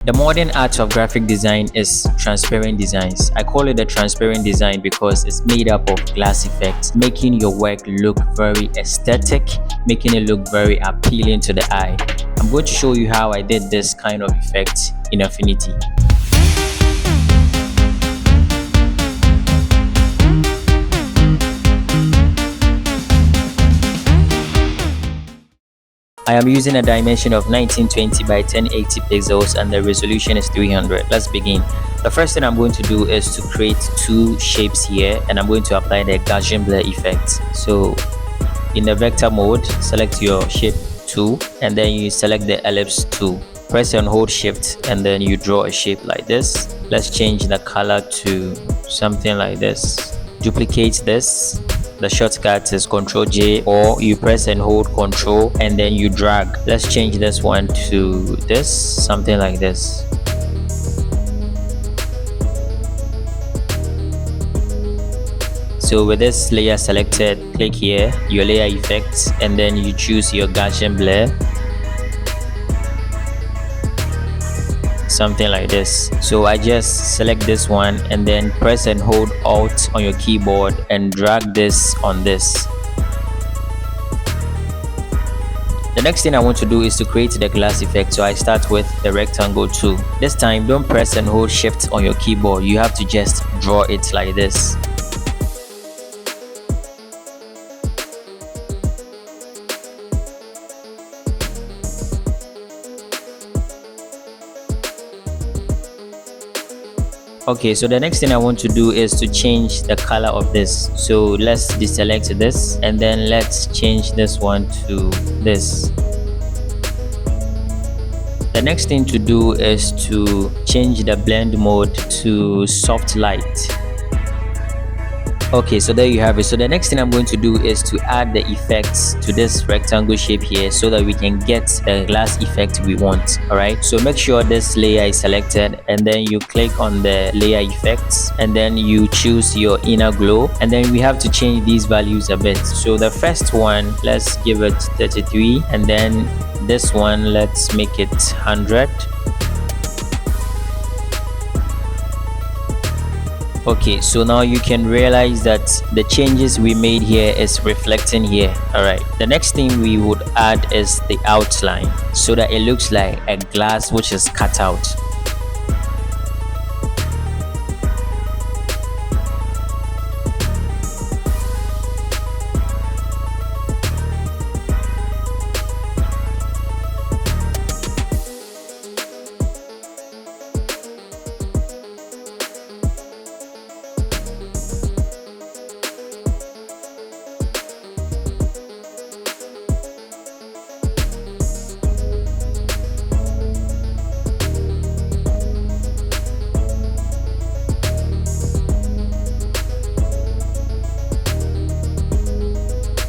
The modern art of graphic design is transparent designs. I call it a transparent design because it's made up of glass effects, making your work look very aesthetic, making it look very appealing to the eye. I'm going to show you how I did this kind of effect in Affinity. I am using a dimension of 1920 by 1080 pixels and the resolution is 300. Let's begin. The first thing I'm going to do is to create two shapes here, and I'm going to apply the Gaussian blur effect. So in the vector mode, select your shape tool and then you select the ellipse tool. Press and hold shift and then you draw a shape like this. Let's change the color to something like this. Duplicate this. The shortcut is Ctrl J, or you press and hold Ctrl and then you drag. Let's change this one to this, something like this. So with this layer selected, click here, your layer effects, and then you choose your Gaussian blur, something like this. So I just select this one and then press and hold Alt on your keyboard and drag this on this. The next thing I want to do is to create the glass effect, so I start with the rectangle tool. This time don't press and hold shift on your keyboard, you have to just draw it like this. Okay, so the next thing I want to do is to change the color of this. So let's deselect this and then let's change this one to this. The next thing to do is to change the blend mode to soft light. Okay, so there you have it. So the next thing I'm going to do is to add the effects to this rectangle shape here so that we can get the glass effect we want. All right, so make sure this layer is selected and then you click on the layer effects and then you choose your inner glow, and then we have to change these values a bit. So the first one, let's give it 33, and then this one, let's make it 100. Okay, so now you can realize that the changes we made here is reflecting here. All right, the next thing we would add is the outline so that it looks like a glass which is cut out.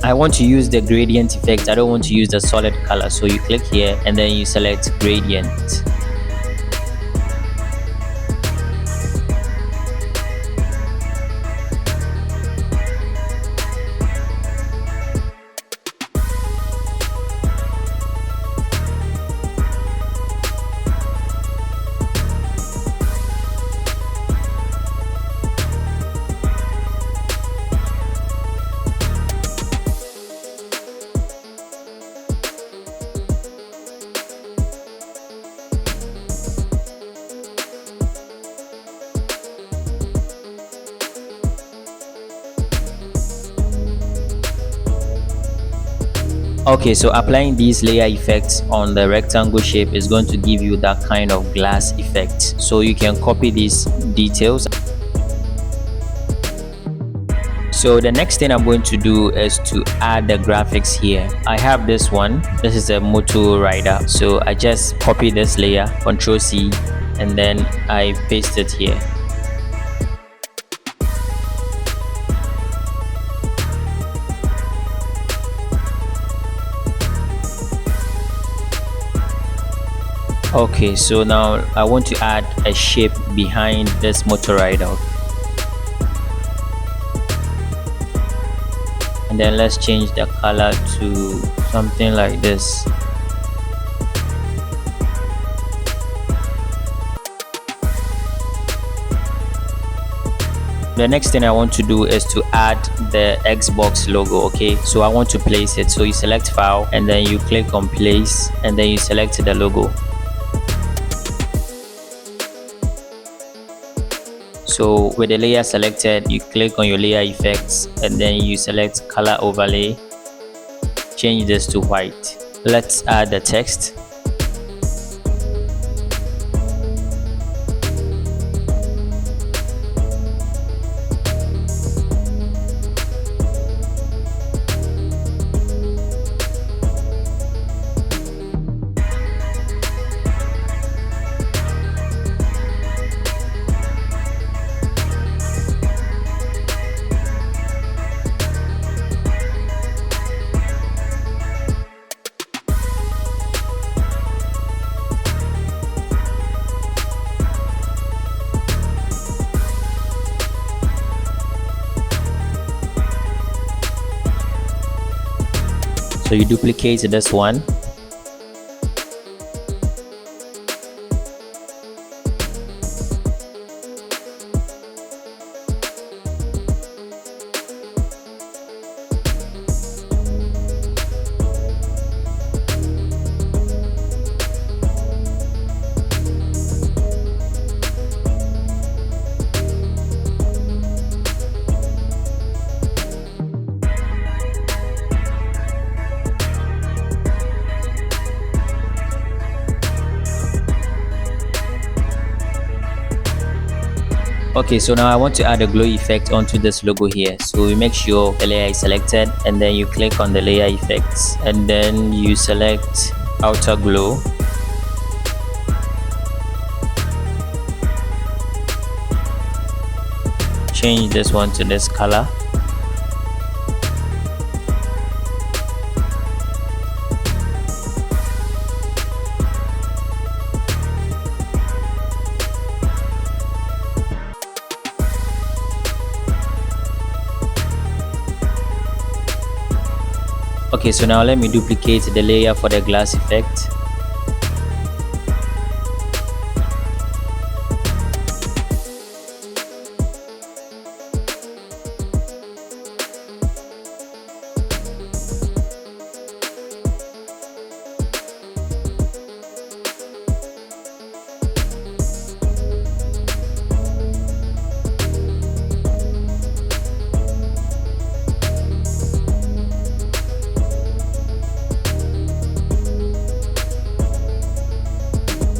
I want to use the gradient effect. I don't want to use the solid color. So you click here and then you select gradient. Okay, so applying these layer effects on the rectangle shape is going to give you that kind of glass effect. So you can copy these details. So the next thing I'm going to do is to add the graphics here. I have this one. This is a motor rider. So I just copy this layer, Ctrl C, and then I paste it here. Okay, so now I want to add a shape behind this motor rider, and then let's change the color to something like this. The next thing I want to do is to add the Xbox logo. Okay, so I want to place it. So you select file and then you click on place and then you select the logo. So with the layer selected, you click on your layer effects and then you select color overlay. Change this to white. Let's add the text. So you duplicate this one. Okay, so now I want to add a glow effect onto this logo here. So you make sure the layer is selected and then you click on the layer effects and then you select outer glow. Change this one to this color. Okay, so now let me duplicate the layer for the glass effect.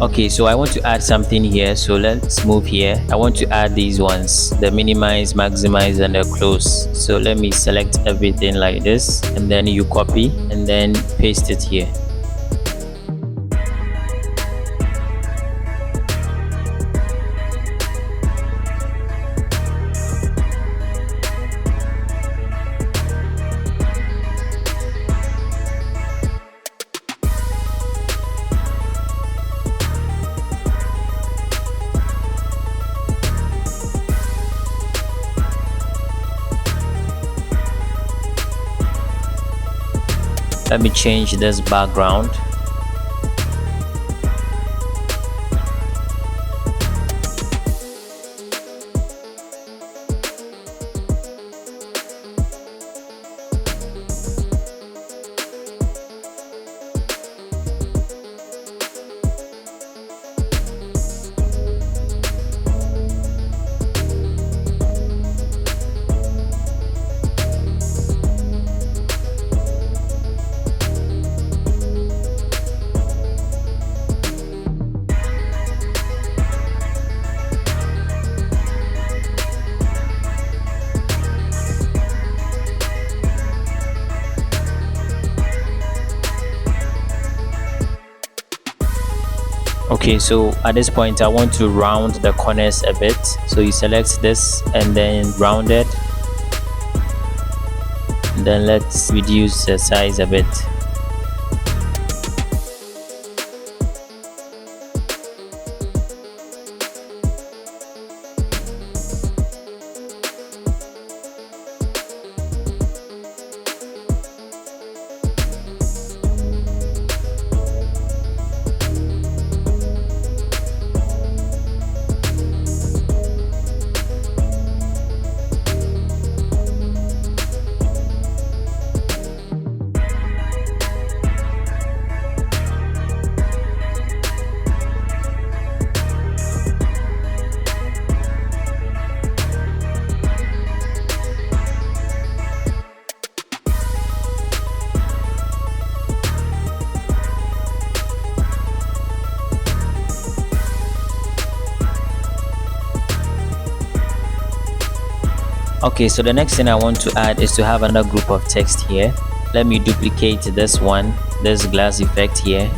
Okay, so I want to add something here, so let's move here. I want to add these ones, the minimize, maximize and the close. So let me select everything like this and then you copy and then paste it here. Let me change this background. Okay, so at this point I want to round the corners a bit, so you select this and then round it, and then let's reduce the size a bit. Okay, so the next thing I want to add is to have another group of text here. Let me duplicate this one, this glass effect here.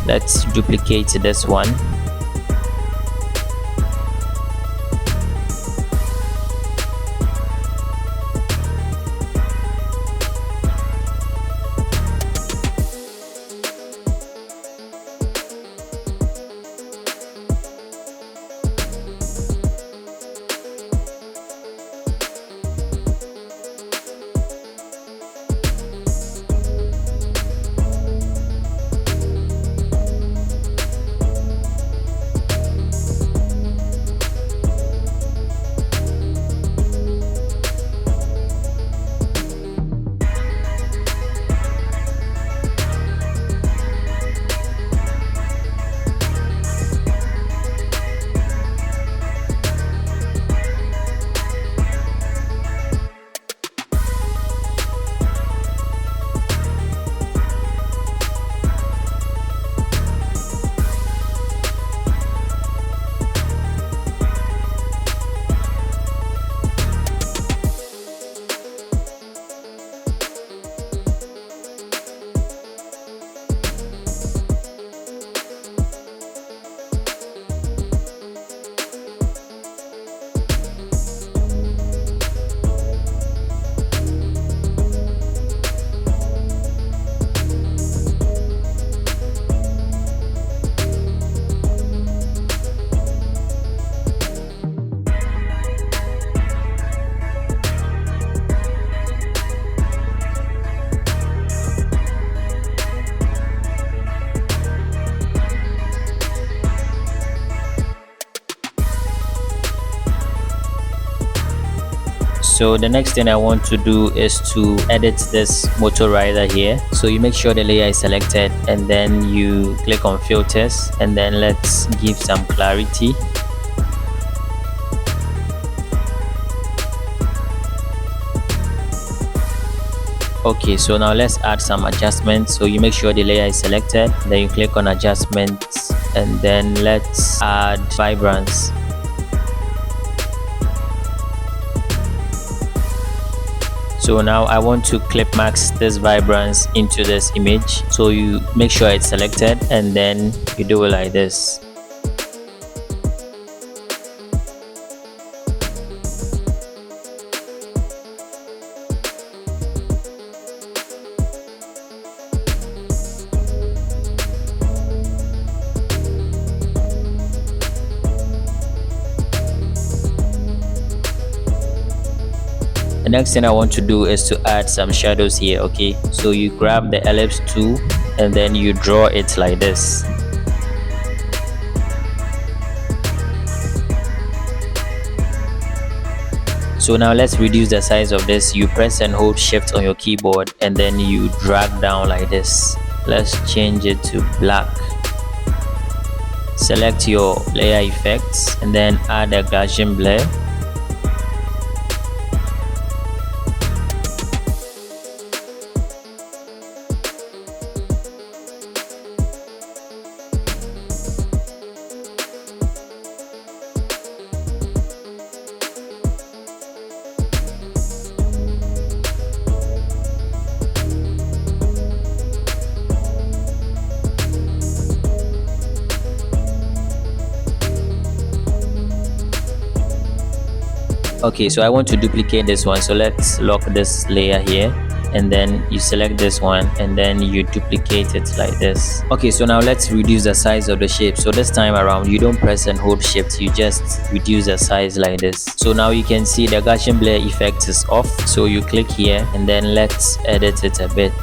Let's duplicate this one. So the next thing I want to do is to edit this motor rider here. So you make sure the layer is selected and then you click on filters and then let's give some clarity. Okay, so now let's add some adjustments. So you make sure the layer is selected, then you click on adjustments and then let's add vibrance. So now I want to clip max this vibrance into this image. So you make sure it's selected and then you do it like this. The next thing I want to do is to add some shadows here. Okay, so you grab the ellipse tool and then you draw it like this. So now let's reduce the size of this. You press and hold shift on your keyboard and then you drag down like this. Let's change it to black. Select your layer effects and then add a Gaussian blur. Okay, so I want to duplicate this one, so let's lock this layer here and then you select this one and then you duplicate it like this. Okay, so now let's reduce the size of the shape. So this time around you don't press and hold shift, you just reduce the size like this. So now you can see the Gaussian blur effect is off, so you click here and then let's edit it a bit.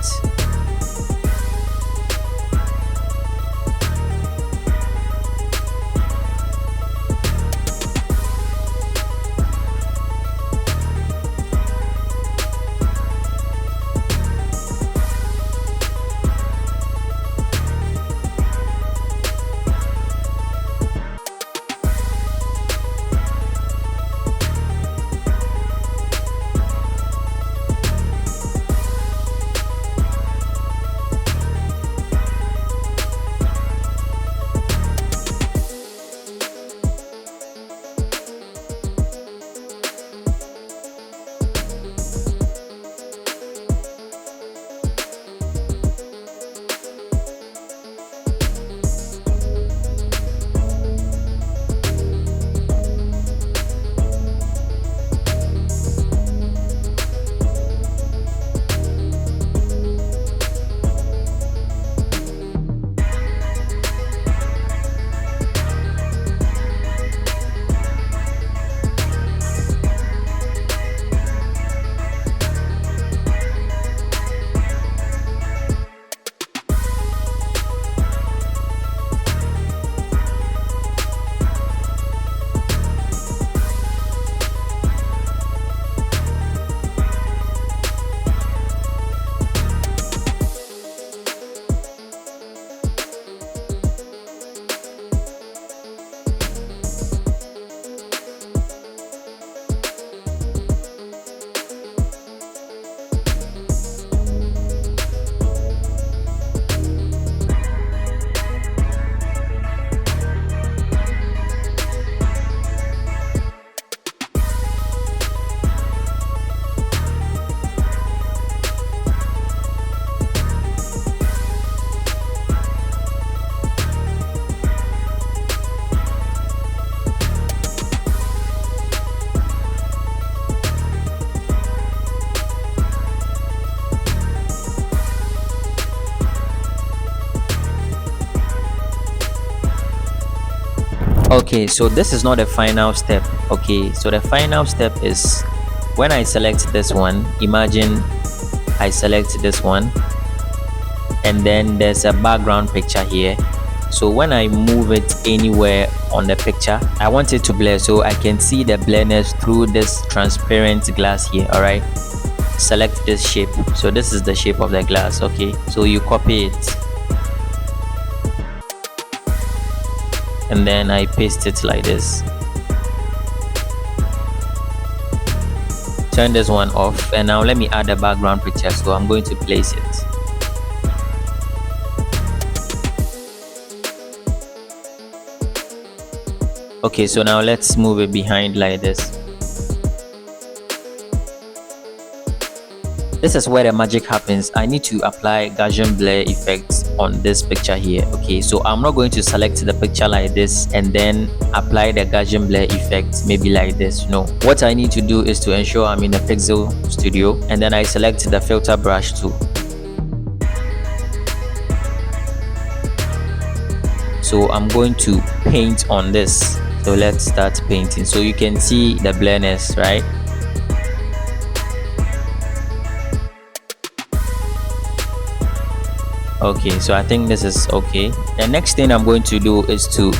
Okay, so this is not the final step. Okay, so the final step is when I select this one, imagine I select this one, and then there's a background picture here. So when I move it anywhere on the picture, I want it to blur so I can see the blurriness through this transparent glass here. All right, select this shape. So this is the shape of the glass. Okay, so you copy it and then I paste it like this. Turn this one off, and now let me add a background picture. So I'm going to place it. Okay, so now let's move it behind like this. This is where the magic happens. I need to apply Gaussian blur effects on this picture here. Okay, so I'm not going to select the picture like this and then apply the Gaussian blur effect maybe like this. No, what I need to do is to ensure I'm in the Pixel Studio, and then I select the filter brush tool. So I'm going to paint on this. So let's start painting. So you can see the blurriness, right? Okay, so I think this is okay. The next thing I'm going to do is to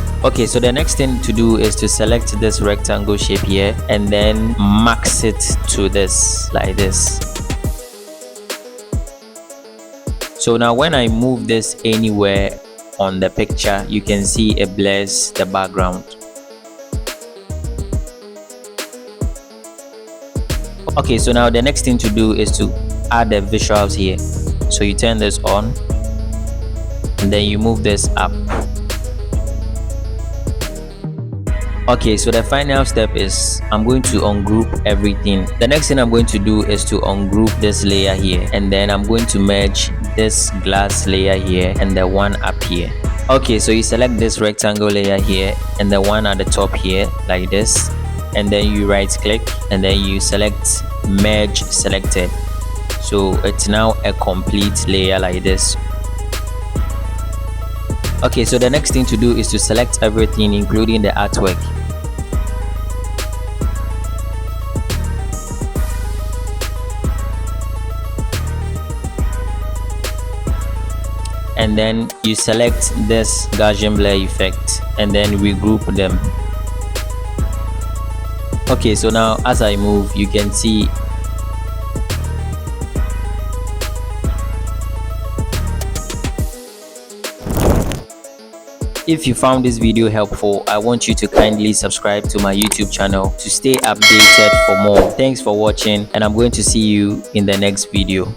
select this rectangle shape here and then max it to this like this. So now when I move this anywhere on the picture, you can see it blurs the background. Okay, so now the next thing to do is to add the visuals here. So you turn this on and then you move this up. Okay, so the final step is I'm going to ungroup everything. The next thing I'm going to do is to ungroup this layer here, and then I'm going to merge this glass layer here and the one up here. Okay, so you select this rectangle layer here and the one at the top here like this, and then you right click and then you select merge selected. So it's now a complete layer like this. Okay, so the next thing to do is to select everything including the artwork. And then you select this Gaussian blur effect and then regroup them. Okay, so now as I move, you can see If you found this video helpful, I want you to kindly subscribe to my YouTube channel to stay updated for more. Thanks for watching, and I'm going to see you in the next video.